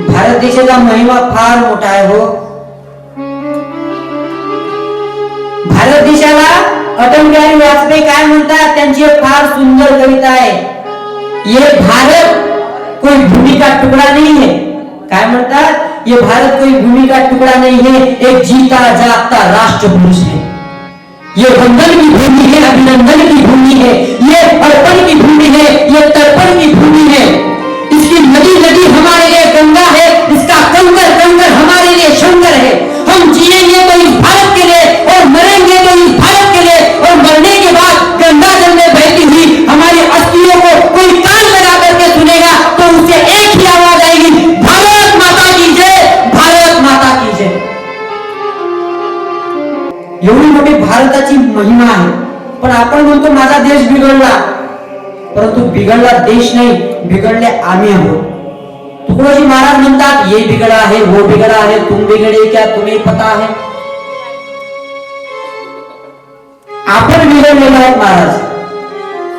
भारत देशाचा महिमा फार मोठा आहे हो. भारत देशाला अटल बिहारी वाजपेयी काय म्हणतात, त्यांची एक फार सुंदर कविता आहे, ये भारत कोई भूमि का टुकड़ा नहीं है. काय म्हणतात, ये भारत कोई भूमि का टुकड़ा नहीं है, एक जीता जागता राष्ट्र पुरुष है. ये वंदन की भूमि है, अभिनंदन की भूमि है, ये अर्पण की भूमि है, ये तर्पण की भूमि है. इसकी नदी नदी हमारे लिए गंगा है, इसका कंकर कंकर हमारे लिए शंकर है. हम जिएंगे तो इस भारत के लिए और मरेंगे तो इस भारत के लिए, और मरने के बाद गंगा जल में बहती हुई हमारी अस्थियों को कोई कान लगा करके सुनेगा तो उससे एक ही आवाज आएगी, भारत माता की जय, भारत माता की जय. एवढी मोठी भारताची महिमा आहे. पण आपण म्हणतो माझा देश बिघडला, परंतु बिघडला देश नाही, बिघडले आम्ही आहोत. तुकडोजी महाराज म्हणतात, ये बिगड़ा है, वो बिगड़ा है, तुम बिगड़े क्या तुम्हें पता है. आपण बिघडलेलो आहोत महाराज.